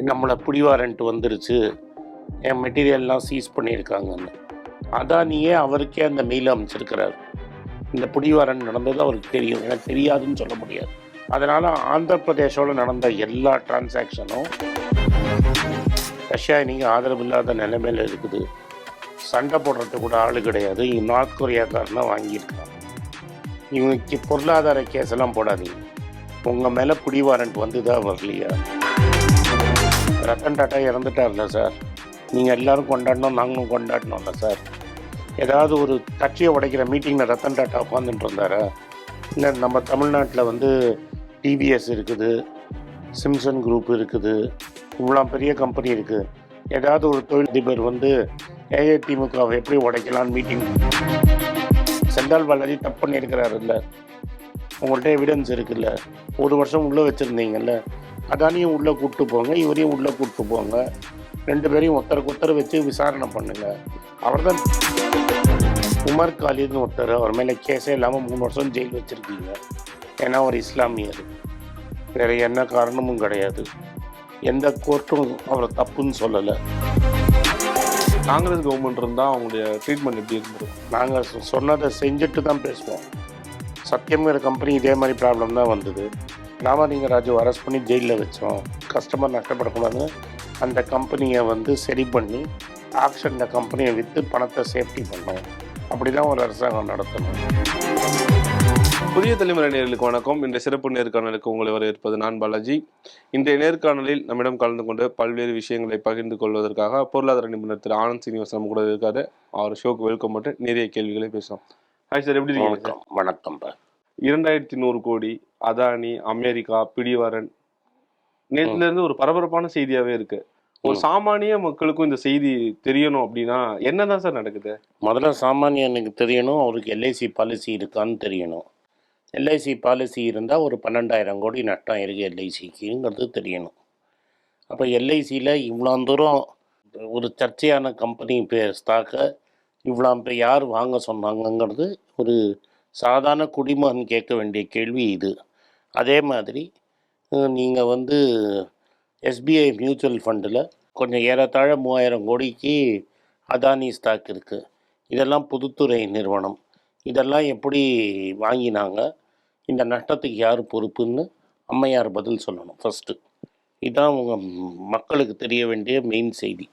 நம்மளை பிடிவாரண்ட் வந்துருச்சு, என் மெட்டீரியல்லாம் சீஸ் பண்ணியிருக்காங்கன்னு. அதானியே அவருக்கே அந்த மெயில் அமைச்சிருக்கிறார். இந்த பிடிவாரண்ட் நடந்தது அவருக்கு தெரியும், எனக்கு தெரியாதுன்னு சொல்ல முடியாது. அதனால் ஆந்திர பிரதேஷோடு நடந்த எல்லா டிரான்சாக்ஷனும் ரஷ்யா நீங்கள் ஆதரவு இல்லாத நிலைமையில் இருக்குது. சண்டை போடுறது கூட ஆள் கிடையாது. நார்த் கொரியாக்காரனா வாங்கியிருக்காங்க. இவங்க பொருளாதார கேஸெல்லாம் போடாதீங்க. உங்கள் மேலே பிடிவாரண்ட் வந்துதான் வரலையா? ரத்தன் டாட்டா இறந்துட்டார்ல சார், நீங்கள் எல்லோரும் கொண்டாடணும், நாங்களும் கொண்டாடணும்ல சார். ஏதாவது ஒரு கட்சியை உடைக்கிற மீட்டிங்கில் ரத்தன் டாட்டா உட்காந்துட்டு இருந்தாரா? இல்லை நம்ம தமிழ்நாட்டில் வந்து டிவிஎஸ் இருக்குது, சிம்சன் குரூப் இருக்குது, இவ்வளோ பெரிய கம்பெனி இருக்குது. ஏதாவது ஒரு தொழிலதிபர் வந்து ஏஐதிமுகவை எப்படி உடைக்கலான்னு மீட்டிங், செந்தால் பாலாஜி தப்பு பண்ணியிருக்கிறாரு இல்லை, உங்கள்கிட்ட எவிடன்ஸ் இருக்குல்ல, ஒரு வருஷம் உள்ளே வச்சுருந்தீங்கல்ல, அதானியும் உள்ளே கூப்பிட்டு போங்க, இவரையும் உள்ளே கூப்பிட்டு போங்க, ரெண்டு பேரையும் ஒருத்தருக்கு வச்சு விசாரணை பண்ணுங்க. அவர் தான் உமர் காலித்னு ஒருத்தர், அவர் மேலே கேஸே இல்லாமல் 3 வருஷம் ஜெயில் வச்சுருக்கீங்க. ஏன்னா அவர் இஸ்லாமியர், வேறு என்ன காரணமும் கிடையாது. எந்த கோர்ட்டும் அவரை தப்புன்னு சொல்லலை. காங்கிரஸ் கவர்மெண்ட் இருந்தால் அவங்களுடைய ட்ரீட்மெண்ட் எப்படி இருந்தது? நாங்கள் சொன்னதை செஞ்சுட்டு தான் பேசுவோம். சத்தியம்ங்கிற கம்பெனி இதே மாதிரி ப்ராப்ளம் தான் வந்தது. ராமலிங்கராஜு அரெஸ்ட் பண்ணி ஜெயிலில் வச்சோம். கஸ்டமர் நஷ்டப்படக்கூடாதுன்னு அந்த கம்பெனியை வந்து சரி பண்ணி ஆக்ஷனில் கம்பெனியை விற்று பணத்தை சேஃப்டி பண்ணோம். அப்படி தான் ஒரு அரசாங்கம் நடத்தணும். புதிய தலைமுறை நேயர்களுக்கு வணக்கம். இந்த சிறப்பு நேர்காணலுக்கு உங்களை வரவேற்பது நான் பாலாஜி. இன்றைய நேர்காணலில் நம்மிடம் கலந்து கொண்டு பல்வேறு விஷயங்களை பகிர்ந்து கொள்வதற்காக பொருளாதார நிபுணர் திரு ஆனந்த் சீனிவாசன் கூட இருக்காரு. அவர் ஷோக்கு வெல்கம் பண்ணி நிறைய கேள்விகளை பேசலாம். ஹாய் சார், எப்படி இருக்கீங்க? வணக்கம். 2100 கோடி அதானி, அமெரிக்கா, பிடிவாரன், நேற்றுல இருந்து ஒரு பரபரப்பான செய்தியாவே இருக்கு. ஒரு சாமானிய மக்களுக்கும் இந்த செய்தி தெரியணும் அப்படின்னா என்னதான் சார் நடக்குது? முதல்ல சாமானியனுக்கு தெரியணும், அவருக்கு எல்ஐசி பாலிசி இருக்கான்னு தெரியணும். எல்ஐசி பாலிசி இருந்தால் ஒரு 12,000 கோடி நட்டம் இருக்குது எல்ஐசிக்குங்கிறது தெரியணும். அப்போ எல்ஐசியில் இவ்வளோ தூரம் ஒரு சர்ச்சையான கம்பெனி ஸ்டாக்கை இவ்வளோ யார் வாங்க சொன்னாங்கங்கிறது ஒரு சாதாரண குடிமகன் கேட்க வேண்டிய கேள்வி இது. அதே மாதிரி நீங்கள் வந்து எஸ்பிஐ மியூச்சுவல் ஃபண்டில் கொஞ்சம் ஏறத்தாழ 3000 கோடிக்கு அதானி ஸ்டாக் இருக்குது. இதெல்லாம் பொதுத்துறை நிறுவனம். இதெல்லாம் எப்படி வாங்கினாங்க, இந்த நஷ்டத்துக்கு யார் பொறுப்புன்னு அம்மையார் பதில் சொல்லணும் ஃபஸ்ட்டு. இதுதான் உங்கள் மக்களுக்கு தெரிய வேண்டிய மெயின் செய்தி.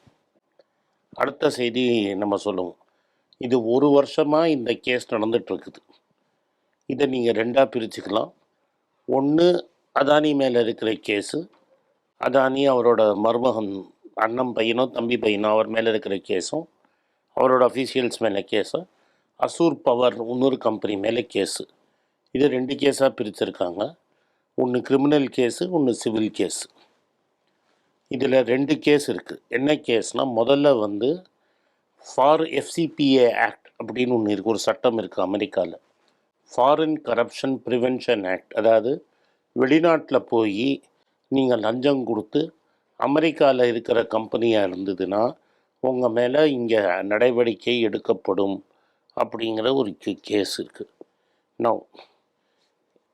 அடுத்த செய்தி நம்ம சொல்லுவோம். இது ஒரு வருஷமாக இந்த கேஸ் நடந்துகிட்ருக்குது. இதை நீங்கள் ரெண்டாக பிரிச்சுக்கலாம். ஒன்று அதானி மேலே இருக்கிற கேஸு, அதானி அவரோட மருமகன் அண்ணன் பையனோ தம்பி பையனோ அவர் மேலே இருக்கிற கேஸும், அவரோட அஃபீஷியல்ஸ் மேலே கேஸும், அசூர் பவர் இன்னொரு கம்பெனி மேலே கேஸு. இது 2 கேஸாக பிரிச்சிருக்காங்க. ஒன்று கிரிமினல் கேஸு, ஒன்று சிவில் கேஸு. இதில் 2 கேஸ் இருக்குது. என்ன கேஸ்னால், முதல்ல வந்து FCPA ஆக்ட் அப்படின்னு ஒன்று இருக்குது, ஒரு சட்டம் இருக்குது அமெரிக்காவில். Foreign corruption prevention act. அதாவது வெளிநாட்டில் போய் நீங்கள் லஞ்சம் கொடுத்து அமெரிக்காவில் இருக்கிற கம்பெனியாக இருந்ததுன்னா உங்கள் மேலே இங்கே நடவடிக்கை எடுக்கப்படும் அப்படிங்கிற ஒரு கேஸ் இருக்குது. நான்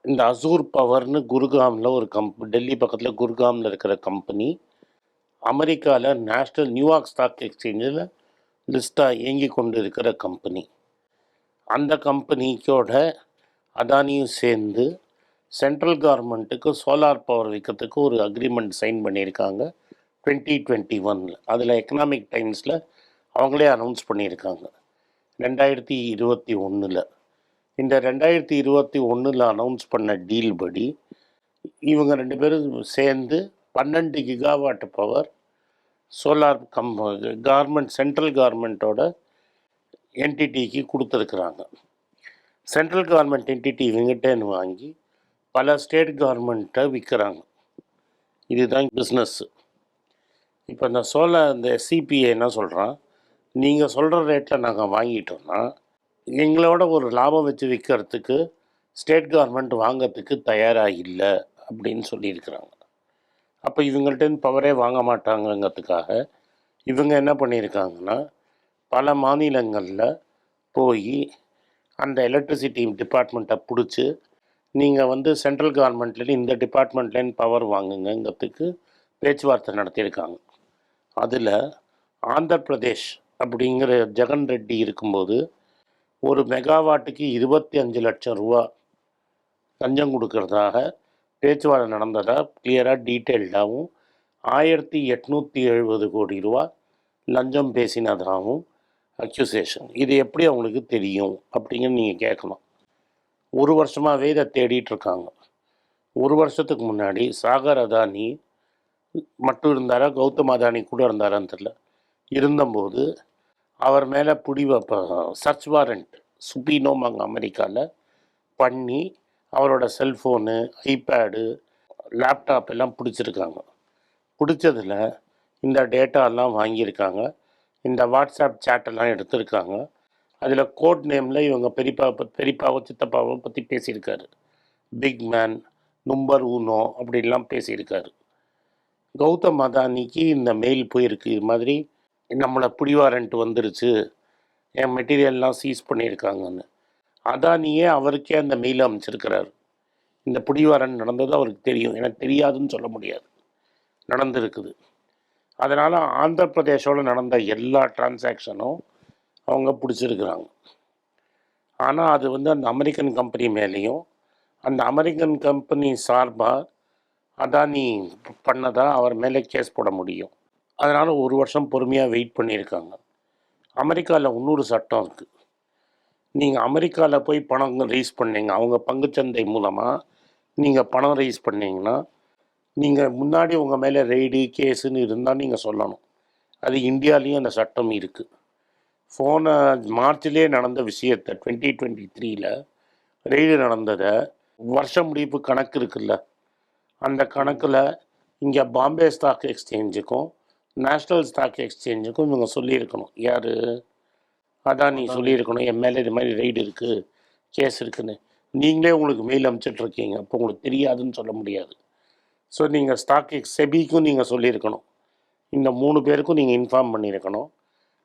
இந்த அசூர் பவர்னு குர்காமில் ஒரு டெல்லி பக்கத்தில் குர்காமில் இருக்கிற கம்பெனி அமெரிக்காவில் நேஷ்னல் நியூயார்க் ஸ்டாக் எக்ஸ்சேஞ்சில் லிஸ்ட்டாக இயங்கி கொண்டு இருக்கிற கம்பெனி. அந்த கம்பெனிக்கோட அதானியும் சேர்ந்து சென்ட்ரல் கவர்மெண்ட்டுக்கு சோலார் பவர் விற்கிறதுக்கு ஒரு அக்ரிமெண்ட் சைன் பண்ணியிருக்காங்க 2021. அதில் எக்கனாமிக் டைம்ஸில் அவங்களே அனௌன்ஸ் பண்ணியிருக்காங்க 2021. இந்த 2021 அனௌன்ஸ் பண்ண டீல் படி இவங்க 2 பேரும் சேர்ந்து 12 gigawatt power solar government central கவர்மெண்ட்டோட என்டிட்டிக்கு கொடுத்துருக்குறாங்க. சென்ட்ரல் கவர்மெண்ட் என்டிட்டி இவங்ககிட்டேன்னு வாங்கி பல ஸ்டேட் கவர்மெண்ட்டை விற்கிறாங்க. இதுதான் பிஸ்னஸ்ஸு. இப்போ இந்த SCPA என்ன சொல்கிறான், நீங்கள் சொல்கிற ரேட்டில் நாங்கள் வாங்கிட்டோம்னா எங்களோட ஒரு லாபம் வச்சு விற்கிறதுக்கு ஸ்டேட் கவர்மெண்ட் வாங்கிறதுக்கு தயாராக இல்லை அப்படின்னு சொல்லியிருக்கிறாங்க. அப்போ இவங்கள்ட்டேருந்து பவரே வாங்க மாட்டாங்கங்கிறதுக்காக இவங்க என்ன பண்ணியிருக்காங்கன்னா, பல மாநிலங்களில் போய் அந்த எலக்ட்ரிசிட்டி டிபார்ட்மெண்ட்டை பிடிச்சி நீங்கள் வந்து சென்ட்ரல் கவர்மெண்ட்லேருந்து இந்த டிபார்ட்மெண்ட்லேருந்து பவர் வாங்குங்கிறதுக்கு பேச்சுவார்த்தை நடத்தியிருக்காங்க. அதில் ஆந்திர பிரதேஷ் அப்படிங்கிற ஜெகன் ரெட்டி இருக்கும்போது ஒரு மெகாவாட்டுக்கு 25 லட்சம் ரூபா லஞ்சம் கொடுக்கறதாக பேச்சுவார்த்தை நடந்ததாக கிளியராக டீட்டெயில்டாகவும் 1870 கோடி ரூபா லஞ்சம் பேசினதாகவும் அக்யூசேஷன். இது எப்படி அவங்களுக்கு தெரியும் அப்படிங்கன்னு நீங்கள் கேட்கணும். ஒரு வருஷமாகவே இதை தேடிட்டு இருக்காங்க. ஒரு வருஷத்துக்கு முன்னாடி சாகர் அதானி மட்டும் இருந்தாரா, கௌதம் அதானி கூட இருந்தாரான்னு தெரியல, இருந்தபோது அவர் மேலே சர்ச் வாரண்ட் சுப்பீனோமாங்க அமெரிக்காவில் பண்ணி அவரோட செல்ஃபோனு, ஐபேடு, லேப்டாப் எல்லாம் பிடிச்சிருக்காங்க. பிடிச்சதில் இந்த டேட்டாலாம் வாங்கியிருக்காங்க. இந்த வாட்ஸ்அப் சேட்டெல்லாம் எடுத்திருக்காங்க. அதில் கோட் நேமில் இவங்க பெரியப்பாவோ சித்தப்பாவோ பற்றி பேசியிருக்காரு. பிக் மேன், நம்பர் ஊனோ அப்படின்லாம் பேசியிருக்காரு. கௌதம் அதானிக்கு இந்த மெயில் போயிருக்கு, இது மாதிரி நம்மளை பிடிவாரண்ட் வந்துருச்சு, என் மெட்டீரியல்லாம் சீஸ் பண்ணியிருக்காங்கன்னு. அதானியே அவருக்கே அந்த மெயில் அமைச்சிருக்கிறாரு. இந்த பிடிவாரண்ட் நடந்தது அவருக்கு தெரியும், எனக்கு தெரியாதுன்னு சொல்ல முடியாது, நடந்திருக்குது. அதனால் ஆந்திர பிரதேஷோட நடந்த எல்லா டிரான்சாக்ஷனும் அவங்க பிடிச்சிருக்கிறாங்க. ஆனால் அது அந்த அமெரிக்கன் கம்பெனி மேலேயும் அந்த அமெரிக்கன் கம்பெனி சார்பாக அதானி பண்ணதாக அவர் மேலே கேஸ் போட முடியும். அதனால் ஒரு வருஷம் பொறுமையாக வெயிட் பண்ணியிருக்காங்க. அமெரிக்காவில் இன்னொரு சட்டம் இருக்குது. நீங்கள் அமெரிக்காவில் போய் பணம் ரைஸ் பண்ணீங்க, அவங்க பங்குச்சந்தை மூலமாக நீங்கள் பணம் ரைஸ் பண்ணீங்கன்னா நீங்கள் முன்னாடி உங்கள் மேலே ரெய்டு கேஸுன்னு இருந்தால் நீங்கள் சொல்லணும். அது இந்தியாலேயும் அந்த சட்டம் இருக்குது. மார்ச்லேயே நடந்த விஷயத்தை 2023 ரெய்டு நடந்ததை வருஷ முடிப்பு கணக்கு இருக்குல்ல, அந்த கணக்கில் இங்கே பாம்பே ஸ்டாக் எக்ஸ்சேஞ்சுக்கும் நேஷ்னல் ஸ்டாக் எக்ஸ்சேஞ்சுக்கும் இவங்க சொல்லியிருக்கணும். யார்? அதானி சொல்லியிருக்கணும், என் மேலே இது மாதிரி ரெய்டு இருக்குது, கேஸ் இருக்குதுன்னு. நீங்களே உங்களுக்கு மெயில் அனுப்பிச்சிட்ருக்கீங்க, அப்போ உங்களுக்கு தெரியாதுன்னு சொல்ல முடியாது. ஸோ நீங்கள் செபிக்கும் நீங்கள் சொல்லியிருக்கணும். இந்த 3 பேருக்கும் நீங்கள் இன்ஃபார்ம் பண்ணியிருக்கணும்.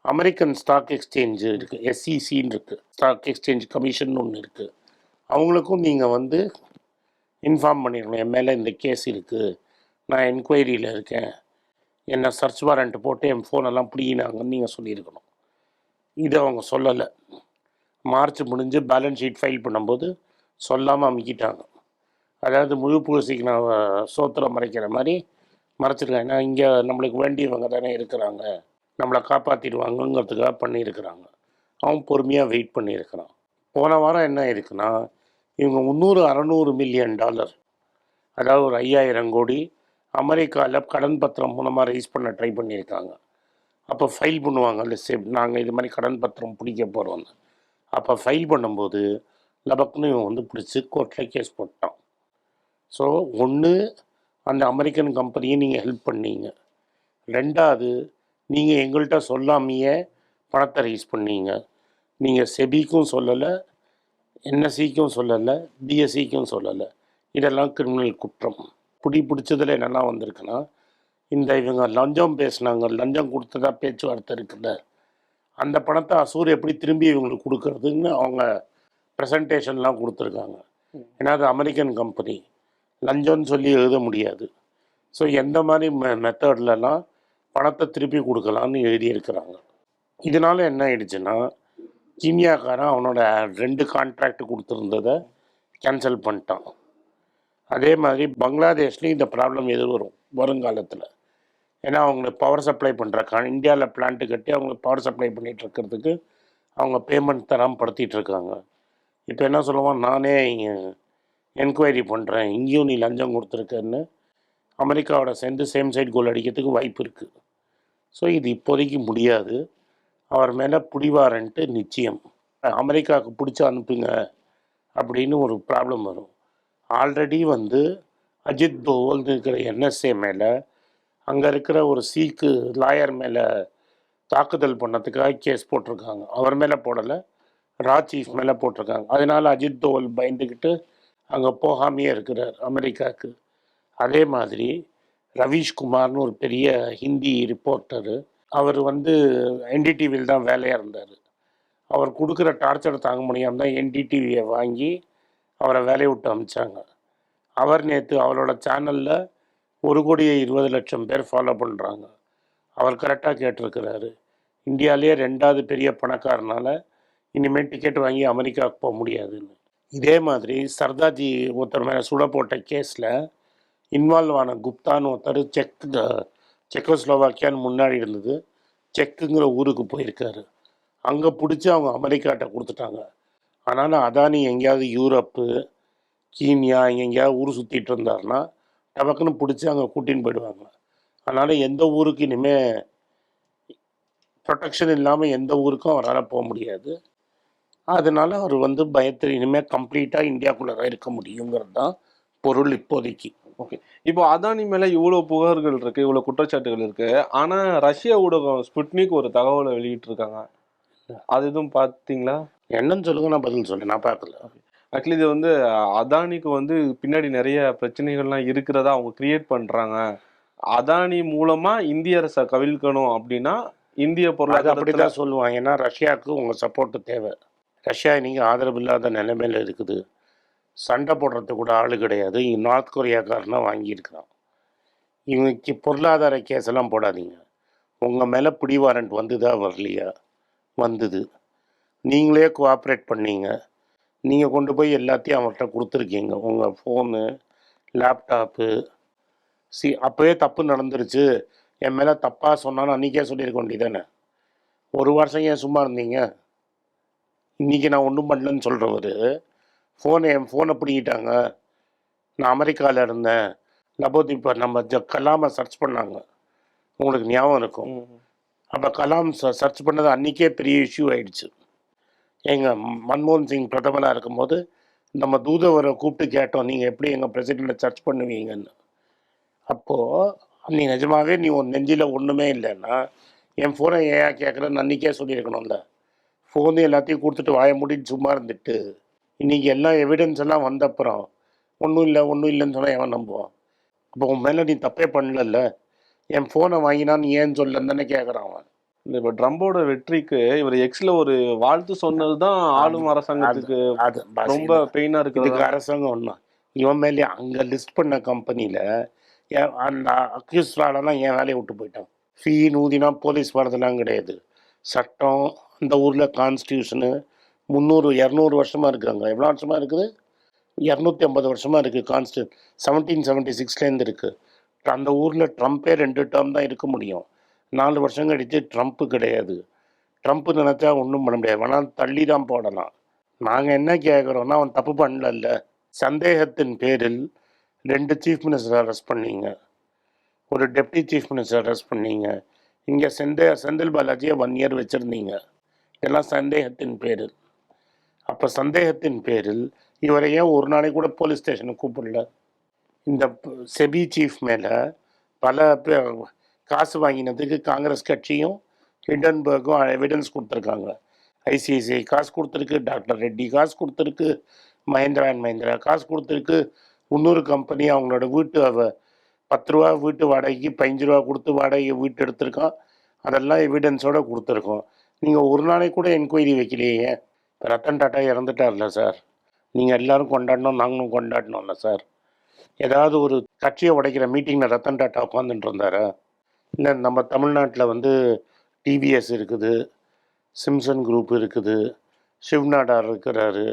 அமெரிக்கன் ஸ்டாக் எக்ஸ்சேஞ்சு இருக்குது, SECன்னு இருக்குது, ஸ்டாக் எக்ஸ்சேஞ்ச் கமிஷன் ஒன்று இருக்குது, அவங்களுக்கும் நீங்கள் இன்ஃபார்ம் பண்ணியிருக்கணும். என் மேலே இந்த கேஸ் இருக்குது, நான் என்கொயரியில் இருக்கேன், என்னை சர்ச் வாரண்ட் போட்டு என் ஃபோனெல்லாம் பிடிங்கினாங்கன்னு நீங்கள் சொல்லியிருக்கணும். இதை அவங்க சொல்லலை. மார்ச் முடிஞ்சு பேலன்ஸ் ஷீட் ஃபைல் பண்ணும்போது சொல்லாமல் அமுக்கிட்டாங்க. அதாவது முழு பூசிக்கு நான் சோத்திர மறைக்கிற மாதிரி மறைச்சிருக்கேன். ஏன்னா இங்கே நம்மளுக்கு வேண்டியவங்க தானே இருக்கிறாங்க, நம்மளை காப்பாற்றிடுவாங்கங்கிறதுக்காக பண்ணியிருக்கிறாங்க. அவன் பொறுமையாக வெயிட் பண்ணியிருக்கிறான். போன வாரம் என்ன இருக்குன்னா, இவங்க 300-600 மில்லியன் டாலர், அதாவது ஒரு 5000 கோடி அமெரிக்காவில் கடன் பத்திரம் மூலமாக ரைஸ் பண்ண ட்ரை பண்ணியிருக்காங்க. அப்போ ஃபைல் பண்ணுவாங்கல்ல, நாங்கள் இது மாதிரி கடன் பத்திரம் பிடிக்க போகிறோன்னு. அப்போ ஃபைல் பண்ணும்போது லபக்குன்னு இவன் பிடிச்சி கோர்ட்டில் கேஸ் போட்டான். ஸோ ஒன்று, அந்த அமெரிக்கன் கம்பெனியை நீங்கள் ஹெல்ப் பண்ணீங்க. 2வது, நீங்கள் எங்கள்கிட்ட சொல்லாமையே பணத்தை ரைஸ் பண்ணீங்க. நீங்கள் செபிக்கும் சொல்லலை, NSEக்கும் சொல்லலை, BSEக்கும் சொல்லலை. இதெல்லாம் கிரிமினல் குற்றம். பிடிச்சதில் என்னெல்லாம் வந்திருக்குன்னா, இவங்க லஞ்சம் பேசினாங்க, லஞ்சம் கொடுத்ததா பேச்சுவார்த்தை இருக்குல்ல, அந்த பணத்தை அசூர் எப்படி திரும்பி இவங்களுக்கு கொடுக்கறதுன்னு அவங்க ப்ரெசன்டேஷன்லாம் கொடுத்துருக்காங்க. ஏன்னா அது அமெரிக்கன் கம்பெனி, லஞ்சம்னு சொல்லி எழுத முடியாது. ஸோ எந்த மாதிரி மெத்தட்லலாம் பணத்தை திருப்பி கொடுக்கலான்னு எழுதியிருக்கிறாங்க. இதனால் என்ன ஆயிடுச்சுன்னா, கீனியாக்காரன் அவனோட 2 கான்ட்ராக்ட் கொடுத்துருந்ததை கேன்சல் பண்ணிட்டான். அதே மாதிரி பங்களாதேஷ்லேயும் இந்த ப்ராப்ளம் வருங்காலத்தில். ஏன்னா அவங்களுக்கு பவர் சப்ளை பண்ணுறாங்க, இந்தியாவில் பிளான்ட்டு கட்டி அவங்களுக்கு பவர் சப்ளை பண்ணிகிட்டு இருக்கிறதுக்கு அவங்க பேமெண்ட் தராமல் படுத்திகிட்டு இருக்காங்க. இப்போ என்ன சொல்லுவான், நானே என்கொயரி பண்ணுறேன், இங்கேயும் நீ லஞ்சம் கொடுத்துருக்கன்னு அமெரிக்காவோட சேர்ந்து சேம் சைட் கோல் அடிக்கிறதுக்கு வாய்ப்பு இருக்குது. ஸோ இது இப்போதைக்கு முடியாது. அவர் மேலே பிடிவாரன்ட்டு நிச்சயம். அமெரிக்காவுக்கு பிடிச்சி அனுப்புங்க அப்படின்னு ஒரு ப்ராப்ளம் வரும். ஆல்ரெடி அஜித் தோவல் இருக்கிற NSA மேலே, அங்கே இருக்கிற ஒரு சீக்கு லாயர் மேலே தாக்குதல் பண்ணதுக்காக கேஸ் போட்டிருக்காங்க. அவர் மேலே போடலை, சீஃப் மேலே போட்டிருக்காங்க. அதனால் அஜித் தோவல் பயந்துக்கிட்டு அங்கே போகாமையே இருக்கிறார் அமெரிக்காவுக்கு. அதே மாதிரி ரவீஷ்குமார்னு ஒரு பெரிய ஹிந்தி ரிப்போர்ட்டரு, அவர் NDTVயில் தான் வேலையாக இருந்தார். அவர் கொடுக்குற டார்ச்சர் தாங்க முடியாமல் தான் NDTVயை வாங்கி அவரை வேலையை விட்டு அமிச்சாங்க. அவர் நேற்று அவரோட சேனலில் 1,20,00,000 பேர் ஃபாலோ பண்ணுறாங்க. அவர் கரெக்டாக கேட்டிருக்கிறாரு. இந்தியாவிலேயே 2வது பெரிய பணக்காரனால இனிமேல் டிக்கெட் வாங்கி அமெரிக்காவுக்கு போக முடியாதுன்னு. இதே மாதிரி சர்தார்ஜி ஒருத்தர் மேலே சுட போட்ட கேஸில் இன்வால்வ் ஆன குப்தான்னு ஒருத்தர் செக்கோஸ்லோவாக்கியான்னு முன்னாடி இருந்தது, செக்குங்கிற ஊருக்கு போயிருக்காரு. அங்கே பிடிச்சி அவங்க அமெரிக்காட்ட கொடுத்துட்டாங்க. அதனால் அதானி எங்கேயாவது யூரோப்பு, கீனியா எங்கேயாவது ஊர் சுற்றிட்டு இருந்தாருன்னா டபக்குன்னு பிடிச்சி அங்கே கூட்டின்னு போயிடுவாங்க. அதனால் எந்த ஊருக்கு இனிமேல் ப்ரொடெக்ஷன் இல்லாமல் எந்த ஊருக்கும் அவரால் போக முடியாது. அதனால் அவர் பயத்தில் இனிமேல் கம்ப்ளீட்டாக இந்தியாவுக்குள்ளே தான் இருக்க முடியுங்கிறது தான் பொருள் இப்போதைக்கு. ஓகே. இப்போ அதானி மேல இவ்வளோ புகார்கள் இருக்கு, இவ்வளோ குற்றச்சாட்டுகள் இருக்கு. ஆனா ரஷ்ய ஊடகம் ஸ்புட்னிக் ஒரு தகவலை வெளியிட்டிருக்காங்க. அது எதுவும் பார்த்தீங்களா? என்னன்னு சொல்லுங்க, நான் பதில் சொல்றேன். நான் பார்க்கல. ஆக்சுவலி இது அதானிக்கு பின்னாடி நிறைய பிரச்சனைகள்லாம் இருக்கிறதா அவங்க கிரியேட் பண்றாங்க. அதானி மூலமா இந்திய அரசை கவிழ்க்கணும் அப்படின்னா இந்திய அது பொருளாதாரத்துல அப்படிதான் சொல்லுவாங்க. ஏன்னா ரஷ்யாவுக்கு உங்கள் சப்போர்ட்டு தேவை. ரஷ்யா நீங்கள் ஆதரவு இல்லாத நிலைமையில் இருக்குது. சண்டை போடுறதுக்கு கூட ஆள் கிடையாது. நார்த் கொரியாக்காரனா வாங்கியிருக்கிறான். இவனுக்கு பொருளாதார கேஸ் எல்லாம் போடாதீங்க. உங்கள் மேலே பிடி வாரண்ட் வந்துதா வரலையா? வந்தது. நீங்களே கோஆப்ரேட் பண்ணீங்க. நீங்கள் கொண்டு போய் எல்லாத்தையும் அவர்கிட்ட கொடுத்துருக்கீங்க. உங்கள் ஃபோனு, லேப்டாப்பு. அப்போவே தப்பு நடந்துருச்சு, என் மேலே தப்பாக சொன்னாலும் அன்றைக்கே சொல்லியிருக்க வேண்டியதானே. ஒரு வருஷம் ஏன் சும்மா இருந்தீங்க? இன்றைக்கி நான் ஒன்றும் பண்ணலன்னு சொல்கிறவர் என் ஃபோனை பிடிக்கிட்டாங்க, நான் அமெரிக்காவில் இருந்தேன், லபோதீப் நம்ம கலாமை சர்ச் பண்ணாங்க, உங்களுக்கு ஞாபகம் இருக்கும். அப்போ கலாம் சர்ச் பண்ணது அன்றைக்கே பெரிய இஷ்யூ ஆயிடுச்சு. எங்கள் மன்மோகன் சிங் பிரதமராக இருக்கும்போது நம்ம தூதுவரை கூப்பிட்டு கேட்டோம், நீங்கள் எப்படி எங்கள் பிரசிடெண்ட்டை சர்ச் பண்ணுவீங்கன்னு. அப்போது நீ நிஜமாகவே நீ உன் நெஞ்சில் ஒன்றுமே இல்லைன்னா என் ஃபோனை ஏன் கேட்குறேன்னு அன்றைக்கே சொல்லியிருக்கணும்ல. ஃபோனு எல்லாத்தையும் கொடுத்துட்டு வாயை மூடிட்டு சும்மா இருந்துட்டு இன்றைக்கி எல்லாம் எவிடன்ஸ் எல்லாம் வந்தப்புறம் ஒன்றும் இல்லைன்னு சொன்னால் எவன் நம்புவான்? அப்போ உன் மேலே நீ தப்பே பண்ணல, என் ஃபோனை வாங்கினான்னு ஏன்னு சொல்லன்னு தானே கேட்குறான் அவன். இப்போ ட்ரம்போட வெற்றிக்கு இவர் எக்ஸ்ல ஒரு வாழ்த்து சொன்னது தான் ஆளும் அரசாங்கத்துக்கு அது ரொம்ப பெயினா இருக்கு. இதுக்கு அரசாங்கம் ஒன்றும் இவன் மேலே அங்கே லிஸ்ட் பண்ண கம்பெனியில் அந்த அக்யூஸ்டாலெல்லாம் என் வேலையை விட்டு போயிட்டான். ஃபீ நூதினா போலீஸ் வரதெல்லாம் கிடையாது. சட்டம் அந்த ஊரில் கான்ஸ்டியூஷனு 300-200 வருஷமாக இருக்காங்க. எவ்வளோ வருஷமாக இருக்குது? 250 வருஷமாக இருக்குது. 1776லேருந்து இருக்குது. அந்த ஊரில் ட்ரம்ப்பே 2 டேர்ம் தான் இருக்க முடியும். 4 வருஷம் கழித்து ட்ரம்ப்பு கிடையாது. ட்ரம்ப்பு நினச்சா ஒன்றும் பண்ண முடியாது, வேணால் தள்ளி தான் போடலாம். நாங்கள் என்ன கேட்குறோன்னா, அவன் தப்பு பண்ணல. சந்தேகத்தின் பேரில் 2 சீஃப் மினிஸ்டர் அரெஸ்ட் பண்ணீங்க, ஒரு டெப்டி சீஃப் மினிஸ்டர் அரெஸ்ட் பண்ணீங்க. இங்கே செந்தில் பாலாஜியை 1 இயர் வச்சுருந்தீங்க. இதெல்லாம் சந்தேகத்தின் பேரில். அப்போ சந்தேகத்தின் பேரில் இவரை ஏன் ஒரு நாளைக்கு கூட போலீஸ் ஸ்டேஷனுக்கு கூப்பிடல? இந்த செபி சீஃப் மேலே பல காசு வாங்கினதுக்கு காங்கிரஸ் கட்சியும் ஹிண்டன்பர்க்கும் எவிடன்ஸ் கொடுத்துருக்காங்க. ஐசிஐசிஐ காசு கொடுத்துருக்கு, டாக்டர் ரெட்டி காசு கொடுத்துருக்கு, மஹேந்திரா அண்ட் மஹேந்திரா காசு கொடுத்துருக்கு. இன்னொரு கம்பெனி அவங்களோட வீட்டு 10 ரூபா வீட்டு வாடகைக்கு 15 ரூபா கொடுத்து வாடகை வீட்டு எடுத்திருக்கான். அதெல்லாம் எவிடன்ஸோடு கொடுத்துருக்கோம். நீங்கள் ஒரு நாளைக்கு கூட என்கொயரி வைக்கலையே. இப்போ ரத்தன் டாட்டா இறந்துட்டார்ல சார், நீங்கள் எல்லோரும் கொண்டாடணும், நாங்களும் கொண்டாடணும்ல சார். ஏதாவது ஒரு கட்சியை உடைக்கிற மீட்டிங்கில் ரத்தன் டாட்டா உட்காந்துட்டு இருந்தாரா? இல்லை நம்ம தமிழ்நாட்டில் டிவிஎஸ் இருக்குது, சிம்சன் குரூப் இருக்குது, சிவ்நாடார் இருக்கிறாரு,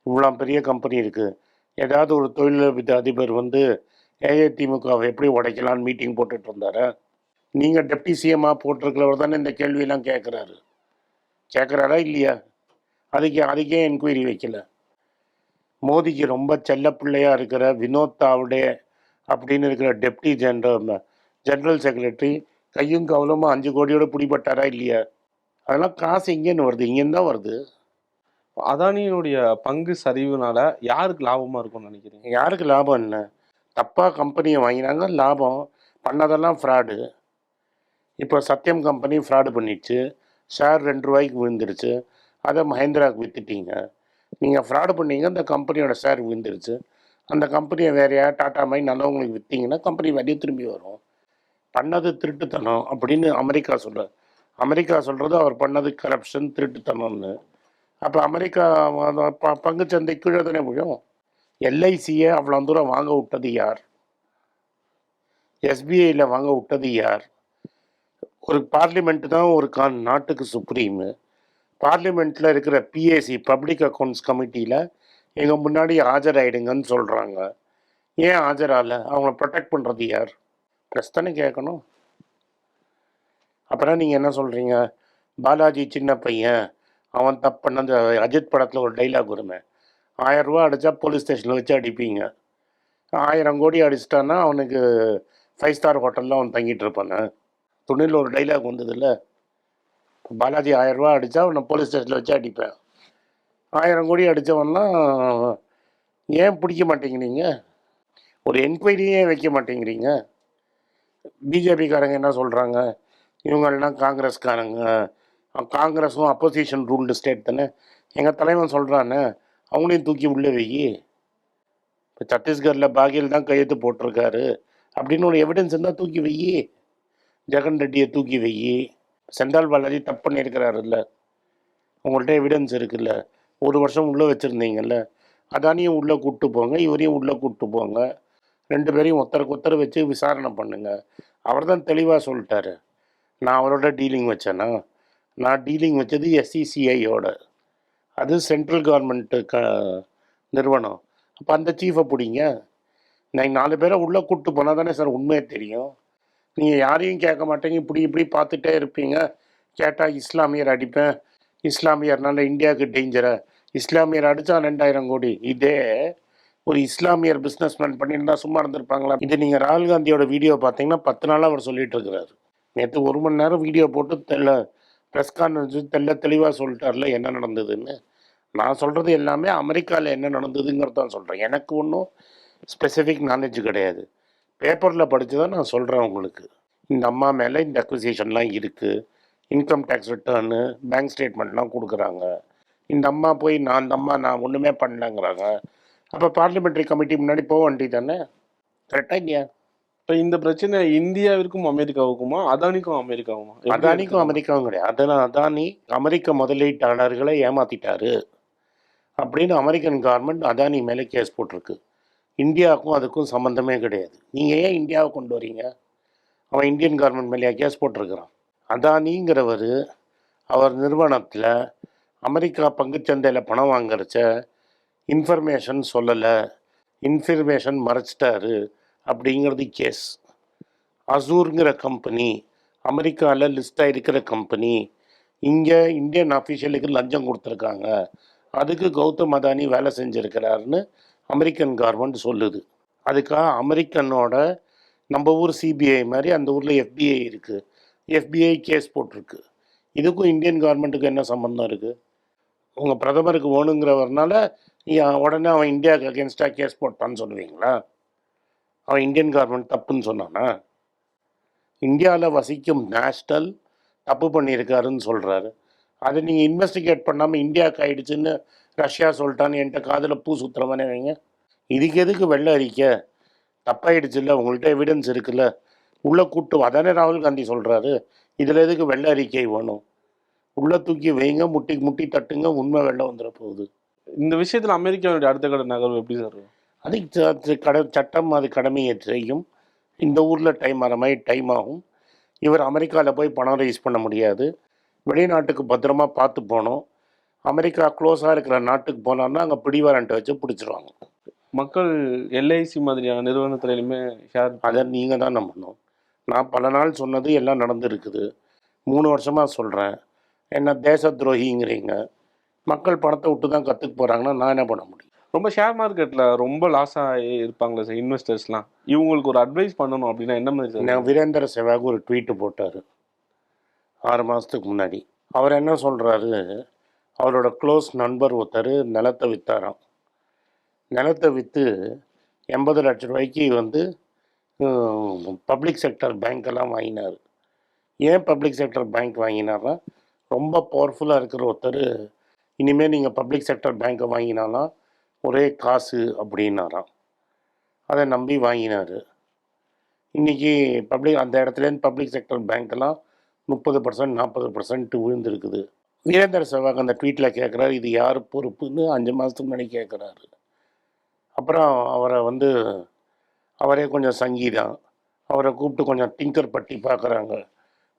இவ்வளோ பெரிய கம்பெனி இருக்குது. ஏதாவது ஒரு தொழிலதிப அதிபர் ஏஐதிமுகவை எப்படி உடைக்கலான்னு மீட்டிங் போட்டுட்டு இருந்தாரா? நீங்கள் டெப்டி சிஎம்மாக போட்டிருக்கிறவர் தானே இந்த கேள்வியெல்லாம் கேட்குறாரா இல்லையா? அதுக்கே என்கொயரி வைக்கல. மோடிக்கு ரொம்ப செல்ல பிள்ளையாக இருக்கிற வினோத் தாவ்டே அப்படின்னு இருக்கிற டெப்டி ஜெனரல் செக்ரட்டரி கையும் கவலமாக 5 கோடியோடு பிடிபட்டாரா இல்லையா? அதெல்லாம் காசு எங்கேன்னு வருது? இங்கேருந்து தான் வருது. அதானியினுடைய பங்கு சரிவுனால யாருக்கு லாபமாக இருக்கும்னு நினைக்கிறீங்க? யாருக்கு லாபம்? என்ன தப்பாக கம்பெனியை வாங்கினாங்க, லாபம் பண்ணதெல்லாம் ஃப்ராடு. இப்போ சத்யம் கம்பெனி ஃப்ராடு பண்ணிடுச்சு, ஷேர் 2 ரூபாய்க்கு விழுந்துருச்சு, அதை மஹேந்திராவுக்கு விற்றுட்டீங்க. நீங்கள் ஃப்ராடு பண்ணீங்க, அந்த கம்பெனியோட ஷேர் விழுந்துருச்சு. அந்த கம்பெனியை வேறு யார் டாட்டா மாதிரி நல்லவங்களுக்கு விற்றீங்கன்னா கம்பெனி வெளியே திரும்பி வரும். பண்ணது திருட்டுத்தனம் அப்படின்னு அமெரிக்கா சொல்கிறது அவர் பண்ணது கரப்ஷன், திருட்டுத்தனம்னு. அப்போ அமெரிக்கா பங்குச்சந்தை கீழே தானே விழும். எல்ஐசியை அவ்வளோ தூரம் வாங்க விட்டது யார்? எஸ்பிஐயில் வாங்க விட்டது யார்? ஒரு பார்லிமெண்ட் தான் ஒரு நாட்டுக்கு சுப்ரீமு. பார்லிமெண்ட்டில் இருக்கிற பிஏசி பப்ளிக் அக்கௌண்ட்ஸ் கமிட்டியில் எங்கள் முன்னாடி ஆஜராயிடுங்கன்னு சொல்கிறாங்க. ஏன் ஆஜரால? அவங்கள ப்ரொடெக்ட் பண்ணுறது யார்? ப்ரெஸ் தானே கேட்கணும். அப்புறம் நீங்கள் என்ன சொல்கிறீங்க? பாலாஜி சின்ன பையன், அவன் தப்பு பண்ணது. அஜித் படத்தில் ஒரு டைலாக் வருமே, 1000 ரூபா அடித்தா போலீஸ் ஸ்டேஷனில் வச்சு அடிப்பீங்க, 1000 கோடி அடிச்சிட்டான்னா அவனுக்கு 5 ஸ்டார் ஹோட்டலில் அவன் தங்கிட்டு இருப்பானே. துணியில் ஒரு டைலாக் வந்ததில்ல, பாலாஜி 1000 ரூபா அடித்தா அவனை போலீஸ் ஸ்டேஷனில் வச்சு அடிப்பேன். 1000 கோடி அடித்தவன்லாம் ஏன் பிடிக்க மாட்டேங்கிறீங்க? ஒரு என்கொயரியே வைக்க மாட்டேங்கிறீங்க. பிஜேபிக்காரங்க என்ன சொல்கிறாங்க? இவங்கெல்லாம் காங்கிரஸ்காரங்க, காங்கிரஸும் அப்போசிஷன் ரூல்டு ஸ்டேட் தானே. எங்கள் தலைவன் சொல்கிறானே, அவங்களையும் தூக்கி உள்ளே வை. இப்போ சத்தீஸ்கரில் பாகில் தான் கையெழுத்து போட்டிருக்காரு அப்படின்னு ஒரு எவிடன்ஸ் இருந்தால் தூக்கி வை. ஜெகன் ரெட்டியை தூக்கி வை. செந்தால் பாலாஜி தப்பு பண்ணியிருக்கிறாருல்ல, உங்கள்கிட்ட எவிடன்ஸ் இருக்குல்ல. 1 வருஷம் உள்ளே வச்சுருந்தீங்கல்ல, அதானியும் உள்ளே கூப்பிட்டு போங்க, இவரையும் உள்ளே கூப்பிட்டு போங்க, 2 பேரையும் ஒருத்தருக்கு ஒருத்தர் வச்சு விசாரணை பண்ணுங்க. அவர் தான் தெளிவாக சொல்லிட்டாரு, நான் அவரோட டீலிங் வச்சேன்னா, நான் டீலிங் வச்சது எஸ்சிசிஐயோட, அது சென்ட்ரல் கவர்மெண்ட்டு நிறுவனம். அப்போ அந்த சீஃபை பிடிங்க. நீங்கள் 4 பேரை உள்ளே கூப்பிட்டு போனால் தானே சார் உண்மையே தெரியும். நீங்கள் யாரையும் கேட்க மாட்டீங்க, இப்படி பார்த்துட்டே இருப்பீங்க. கேட்டால் இஸ்லாமியர் அடிப்பேன், இஸ்லாமியர்னால இந்தியாவுக்கு டேஞ்சரை, இஸ்லாமியர் அடித்தா 2000 கோடி. இதே ஒரு இஸ்லாமியர் பிஸ்னஸ்மேன் பண்ணியிருந்தா சும்மா இருந்திருப்பாங்களா? இது நீங்கள் ராகுல் காந்தியோட வீடியோ பார்த்தீங்கன்னா 10 நாளாக அவர் சொல்லிட்டு இருக்கிறாரு. நேற்று 1 மணி நேரம் வீடியோ போட்டு ப்ரெஸ் கான்ஃபரன்ஸ் தெளிவாக சொல்லிட்டார்ல என்ன நடந்ததுன்னு. நான் சொல்கிறது எல்லாமே அமெரிக்காவில் என்ன நடந்ததுங்கிறது தான் சொல்கிறேன். எனக்கு ஒன்றும் ஸ்பெசிஃபிக் நாலேஜ் கிடையாது, பேப்பரில் படித்து தான் நான் சொல்கிறேன் உங்களுக்கு. இந்த அம்மா மேலே இந்த அக்விசிஷன்லாம் இருக்குது, இன்கம் டேக்ஸ் ரிட்டர்னு, பேங்க் ஸ்டேட்மெண்ட்லாம் கொடுக்குறாங்க. இந்த அம்மா போய் நான் ஒன்றுமே பண்ணலங்கிறாங்க. அப்போ பார்லிமெண்ட்ரி கமிட்டி முன்னாடி போக வேண்டி தானே. கரெக்டாக இல்லையா? இப்போ இந்த பிரச்சனை இந்தியாவிற்கும் அமெரிக்காவுக்குமா, அதானிக்கும் அமெரிக்காவுமா? அதானிக்கும் அமெரிக்காவும் கிடையாது. அதானி அமெரிக்க முதலீட்டாளர்களை ஏமாற்றிட்டாரு அப்படின்னு அமெரிக்கன் கவர்மெண்ட் அதானி மேலே கேஸ் போட்டிருக்கு. இந்தியாவுக்கும் அதுக்கும் சம்மந்தமே கிடையாது. நீங்கள் ஏன் இந்தியாவை கொண்டு வரீங்க? அவன் இந்தியன் கவர்மெண்ட் மேலேயா கேஸ் போட்டிருக்கிறான்? அதானிங்கிறவர் அவர் நிறுவனத்தில் அமெரிக்கா பங்குச்சந்தையில் பணம் வாங்குறச்ச இன்ஃபர்மேஷன் சொல்லலை, இன்ஃபர்மேஷன் மறைச்சிட்டாரு அப்படிங்கிறது கேஸ். அசூருங்கிற கம்பெனி அமெரிக்காவில் லிஸ்டாக இருக்கிற கம்பெனி, இங்கே இந்தியன் அஃபீஷியலுக்கு லஞ்சம் கொடுத்துருக்காங்க, அதுக்கு கௌதம் அதானி வேலை செஞ்சுருக்கிறாருன்னு அமெரிக்கன் கவர்மெண்ட் சொல்லுது. அதுக்காக அமெரிக்கனோட நம்ம ஊர் சிபிஐ மாதிரி அந்த ஊரில் எஃபிஐ இருக்குது, எஃபிஐ கேஸ் போட்டிருக்கு. இதுக்கும் இந்தியன் கவர்மெண்ட்டுக்கு என்ன சம்மந்தம் இருக்குது? உங்கள் பிரதமருக்கு வேணுங்கிறவர்னால உடனே அவன் இந்தியாவுக்கு அகேன்ஸ்டாக கேஸ் போட்டான்னு சொல்லுவீங்களா? அவன் இந்தியன் கவர்மெண்ட் தப்புன்னு சொன்னானா? இந்தியாவில் வசிக்கும் நேஷ்னல் தப்பு பண்ணியிருக்காருன்னு சொல்கிறாரு. அதை நீங்கள் இன்வெஸ்டிகேட் பண்ணாமல் இந்தியாவுக்கு ஆயிடுச்சுன்னு ரஷ்யா சொல்லிட்டான்னு என்கிட்ட காதில் பூ சுற்றுறவனே வைங்க. இதுக்கு எதுக்கு வெள்ளை அறிக்கை? தப்பாயிடுச்சு இல்லை, உங்கள்கிட்ட எவிடன்ஸ் இருக்குல்ல, உள்ளே கூட்டு அதானே ராகுல் காந்தி சொல்கிறாரு. இதில் எதுக்கு வெள்ளை அறிக்கை வேணும்? உள்ளே தூக்கி வைங்க, முட்டி தட்டுங்க, உண்மை வெள்ளை வந்துட போகுது. இந்த விஷயத்தில் அமெரிக்காவுடைய அடுத்த கட்ட நகர்வு எப்படி சார்? அது சட்டம் அது கடமையை செய்யும். இந்த ஊரில் டைம் ஆகிற மாதிரி டைம் ஆகும். இவர் அமெரிக்காவில் போய் பணம் ரைஸ் பண்ண முடியாது. வெளிநாட்டுக்கு பத்திரமா பார்த்து போகணும். அமெரிக்கா க்ளோஸாக இருக்கிற நாட்டுக்கு போனான்னா அங்கே பிடிவாரண்ட்டை வச்சு பிடிச்சிருவாங்க. மக்கள் எல்ஐசி மாதிரியான நிறுவனத்துலையுமே ஷேர் அதை நீங்கள் தான் நம்பணும். நான் பல நாள் சொன்னது எல்லாம் நடந்துருக்குது. 3 வருஷமாக சொல்கிறேன். என்ன தேச துரோகிங்கிறீங்க. மக்கள் பணத்தை விட்டு தான் கற்றுக்க போகிறாங்கன்னா நான் என்ன பண்ண முடியும்? ரொம்ப ஷேர் மார்க்கெட்டில் ரொம்ப லாஸாக இருப்பாங்களே சார் இன்வெஸ்டர்ஸ்லாம், இவங்களுக்கு ஒரு அட்வைஸ் பண்ணணும் அப்படின்னா என்ன மாதிரி சார்? வீரேந்திர சேவாக் ஒரு ட்வீட்டு போட்டார் 6 மாதத்துக்கு முன்னாடி. அவர் என்ன சொல்கிறாரு, அவரோட க்ளோஸ் நண்பர் ஒருத்தர் நிலத்தை விற்றாராம். நிலத்தை விற்று 80 லட்ச ரூபாய்க்கு வந்து பப்ளிக் செக்டர் பேங்க்கெல்லாம் வாங்கினார். ஏன் பப்ளிக் செக்டர் பேங்க் வாங்கினார்னா, ரொம்ப பவர்ஃபுல்லாக இருக்கிற ஒருத்தர் இனிமேல் நீங்கள் பப்ளிக் செக்டர் பேங்க்கை வாங்கினாலாம் ஒரே காசு அப்படின்னாராம். அதை நம்பி வாங்கினார். இன்றைக்கி அந்த இடத்துலேருந்து பப்ளிக் செக்டர் பேங்க்கெல்லாம் 30% 40% விழுந்துருக்குது. வீரேந்திர சேவாக் அந்த ட்வீட்டில் கேட்குறாரு, இது யார் பொறுப்புன்னு 5 மாதத்துக்கு முன்னாடி கேட்குறாரு. அப்புறம் அவரே கொஞ்சம் சங்கீதம், அவரை கூப்பிட்டு கொஞ்சம் டிங்கர் பட்டி பார்க்குறாங்க.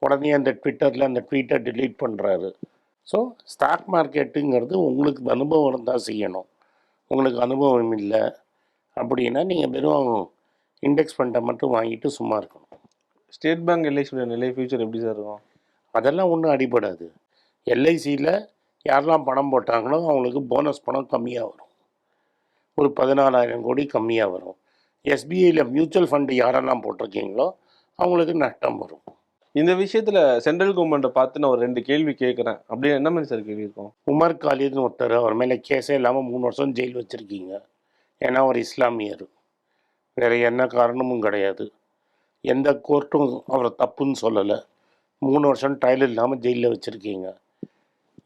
உடனே அந்த ட்விட்டரில் அந்த ட்வீட்டை delete பண்ணுறாரு. ஸோ ஸ்டாக் மார்க்கெட்டுங்கிறது உங்களுக்கு அனுபவம் இருந்தால் செய்யணும். உங்களுக்கு அனுபவம் இல்லை அப்படின்னா நீங்கள் வெறும் இண்டெக்ஸ் ஃபண்டை மட்டும் வாங்கிட்டு சும்மா இருக்கணும். ஸ்டேட் பேங்க் எல்ஐசியோட நிலை ஃபியூச்சர் எப்படி சார் இருக்கும்? அதெல்லாம் ஒன்றும் அடிபடாது. எல்ஐசியில் யாரெல்லாம் பணம் போட்டாங்களோ அவங்களுக்கு போனஸ் பணம் கம்மியாக வரும். ஒரு 14,000 கோடி கம்மியாக வரும். எஸ்பிஐயில் மியூச்சுவல் ஃபண்டு யாரெல்லாம் போட்டிருக்கீங்களோ அவங்களுக்கு நஷ்டம் வரும். இந்த விஷயத்துல சென்ட்ரல் கவர்மெண்ட்டை பார்த்து நான் ஒரு 2 கேள்வி கேட்குறேன். அப்படியே என்ன மாதிரி சார் கேள்வி இருக்கும்? உமர் காலித்னு ஒருத்தர், அவர் மேலே கேஸே இல்லாமல் 3 வருஷம் ஜெயில் வச்சுருக்கீங்க. ஏன்னா அவர் இஸ்லாமியர். வேறு என்ன காரணமும் கிடையாது. எந்த கோர்ட்டும் அவரை தப்புன்னு சொல்லலை. 3 வருஷம் ட்ரையல் இல்லாமல் ஜெயிலில் வச்சுருக்கீங்க.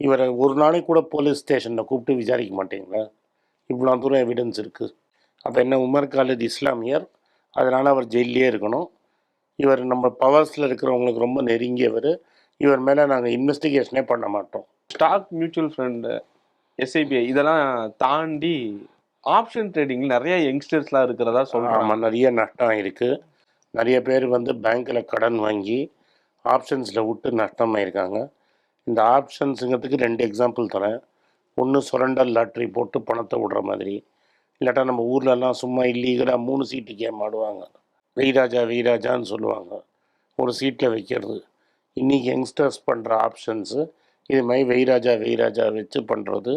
இவரை ஒரு நாளைக்கு கூட போலீஸ் ஸ்டேஷனில் கூப்பிட்டு விசாரிக்க மாட்டீங்களா? இவ்வளோ தூரம் எவிடன்ஸ் இருக்குது. அப்போ என்ன, உமர் காலித் இஸ்லாமியர், அதனால் அவர் ஜெயிலே இருக்கணும். இவர் நம்ம பவர்ஸில் இருக்கிறவங்களுக்கு ரொம்ப நெருங்கியவர். இவர் மேலே நாங்கள் இன்வெஸ்டிகேஷனே பண்ண மாட்டோம். ஸ்டாக் மியூச்சுவல் ஃபண்டு, எஸ்ஐபிஐ இதெல்லாம் தாண்டி ஆப்ஷன் ட்ரேடிங்கில் நிறைய யங்ஸ்டர்ஸ்லாம் இருக்கிறதா சொல்கிறாங்க. ஆமாம், நிறைய நஷ்டம் இருக்குது. நிறைய பேர் வந்து பேங்க்கில் கடன் வாங்கி ஆப்ஷன்ஸில் விட்டு நஷ்டமாயிருக்காங்க. இந்த ஆப்ஷன்ஸுங்கிறதுக்கு 2 எக்ஸாம்பிள் தரேன். ஒன்று சுரண்டல் லாட்ரி போட்டு பணத்தை விடுற மாதிரி, இல்லாட்டா நம்ம ஊர்லலாம் சும்மா இல்லீகலாக 3 சீட்டு கேம் ஆடுவாங்க. வெய்ராஜான்னு சொல்லுவாங்க, ஒரு சீட்டில் வைக்கிறது. இன்றைக்கி யங்ஸ்டர்ஸ் பண்ணுற ஆப்ஷன்ஸு இது மாதிரி வெய்ராஜா வச்சு பண்ணுறது.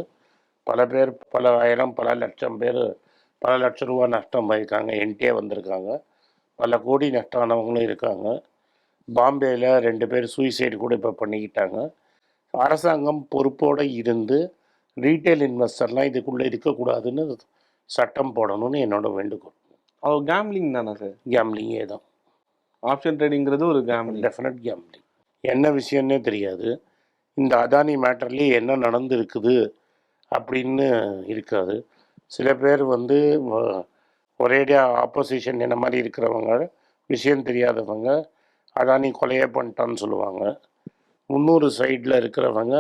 பல பேர் பல ஆயிரம் பல லட்சம் பேர் பல லட்ச ரூபா நஷ்டம் ஆயிருக்காங்க. என்கிட்டே வந்திருக்காங்க. பல கோடி நஷ்டம் ஆனவங்களும் இருக்காங்க. பாம்பேயில் 2 பேர் சூசைடு கூட இப்போ பண்ணிக்கிட்டாங்க. அரசாங்கம் பொறுப்போடு இருந்து ரீட்டைல் இன்வெஸ்டர்லாம் இதுக்குள்ளே இருக்கக்கூடாதுன்னு சட்டம் போடணும்னு என்னோட வேண்டுகோள். அது கேம்லிங் தானே சார்? கேம்லிங்கே தான். ஆப்ஷன் ட்ரேடிங்கிறது ஒரு கேம்லிங். Definite gambling. என்ன விஷயம்னே தெரியாது. இந்த அதானி மேட்டர்லேயே என்ன நடந்துருக்குது அப்படின்னு இருக்காது. சில பேர் வந்து ஒரேடியாக ஆப்போசிஷன் என்ன மாதிரி இருக்கிறவங்க, விஷயம் தெரியாதவங்க, அதானி கொலையே பண்ணிட்டான்னு சொல்லுவாங்க. 300 சைடில் இருக்கிறவங்க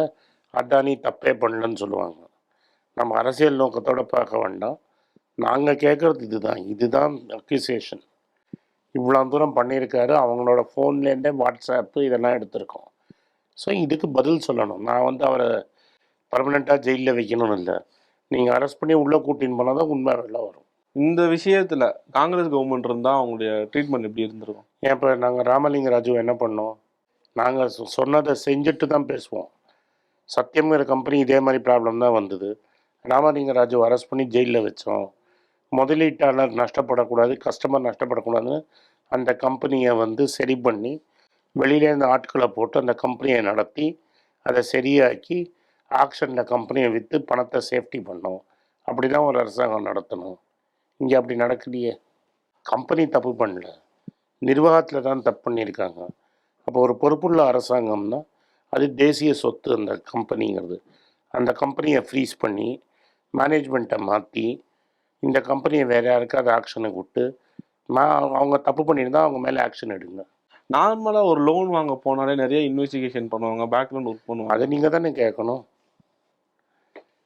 அதானி தப்பே பண்ணலன்னு சொல்லுவாங்க. நம்ம அரசியல் நோக்கத்தோடு பார்க்க வேண்டாம். நாங்கள் கேட்குறது இதுதான் அக்யூசேஷன். இவ்வளோ தூரம் பண்ணியிருக்காரு. அவங்களோட ஃபோன்லேருந்தே வாட்ஸ்அப்பு இதெல்லாம் எடுத்திருக்கோம். ஸோ இதுக்கு பதில் சொல்லணும். நான் வந்து அவரை பர்மனெண்ட்டாக ஜெயிலில் வைக்கணும்னு இல்லை. நீங்கள் அரெஸ்ட் பண்ணி உள்ளே கூட்டின்னு போனால் தான் உண்மை வெளில வரும். இந்த விஷயத்தில் காங்கிரஸ் கவர்மெண்ட் இருந்தால் அவங்களுடைய ட்ரீட்மெண்ட் எப்படி இருந்திருக்கும்? ஏன் இப்போ நாங்கள் ராமலிங்க ராஜு என்ன பண்ணோம்? நாங்கள் சொன்னதை செஞ்சுட்டு தான் பேசுவோம். சத்தியம்ங்கிற கம்பெனி இதே மாதிரி ப்ராப்ளம் தான் வந்தது. ராமலிங்க ராஜு அரெஸ்ட் பண்ணி ஜெயிலில் வச்சோம். முதலீட்டாளர் நஷ்டப்படக்கூடாது, கஸ்டமர் நஷ்டப்படக்கூடாதுன்னு அந்த கம்பெனியை வந்து சரி பண்ணி வெளியிலேருந்து ஆட்களை போட்டு அந்த கம்பெனியை நடத்தி அதை சரியாக்கி ஆக்ஷனில் கம்பெனியை விற்று பணத்தை சேஃப்டி பண்ணோம். அப்படி தான் ஒரு அரசாங்கம் நடத்தணும். இங்கே அப்படி நடக்கலையே. கம்பெனி தப்பு பண்ணல, நிர்வாகத்தில் தான் தப்பு பண்ணியிருக்காங்க. அப்போ ஒரு பொறுப்புள்ள அரசாங்கம்னா அது தேசிய சொத்து அந்த கம்பெனிங்கிறது. அந்த கம்பெனியை ஃப்ரீஸ் பண்ணி மேனேஜ்மெண்ட்டை மாற்றி இந்த கம்பெனியை வேறு யாருக்காவது ஆக்ஷனுக்கு விட்டு அவங்க தப்பு பண்ணியிருந்தா அவங்க மேலே ஆக்ஷன் எடுங்க. நார்மலாக ஒரு லோன் வாங்க போனாலே நிறைய இன்வெஸ்டிகேஷன் பண்ணுவாங்க, பேக்ரவுண்ட் ஒர்க் பண்ணுவாங்க. அதை நீங்கள் தானே கேட்கணும்.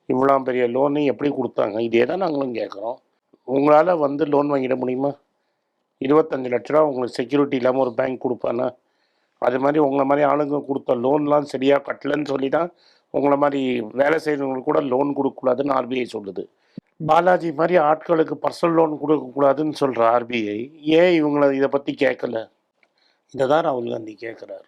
இவ்வளோ பெரிய லோனு எப்படி கொடுத்தாங்க? இதே தான் நாங்களும் கேட்குறோம். உங்களால் வந்து லோன் வாங்கிட முடியுமா? 25 லட்ச ரூபா உங்களுக்கு செக்யூரிட்டி இல்லாமல் ஒரு பேங்க் கொடுப்பானா? அது மாதிரி உங்களை மாதிரி ஆளுங்க கொடுத்த லோன்லாம் சரியாக கட்டலன்னு சொல்லி தான் உங்களை மாதிரி வேலை செய்கிறவங்களுக்கு கூட லோன் கொடுக்கக்கூடாதுன்னு ஆர்பிஐ சொல்லுது. பாலாஜி மாதிரி ஆட்களுக்கு பர்சனல் லோன் கொடுக்கக்கூடாதுன்னு சொல்கிற ஆர்பிஐ ஏன் இவங்களை இதை பற்றி கேட்கல? இதை தான் ராகுல் காந்தி கேட்குறாரு.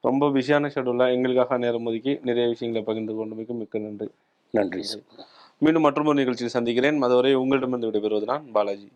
ரொம்ப பிஸியான ஷெடியூலில் எங்களுக்காக நேரம் ஒதுக்கி நிறைய விஷயங்களை பகிர்ந்து கொண்டமைக்கு மிக்க நன்றி. நன்றி சார். மீண்டும் மற்றொரு நிகழ்ச்சியில் சந்திக்கிறேன். அதுவரை உங்களிடமிருந்து விடைபெறுவது நான் பாலாஜி.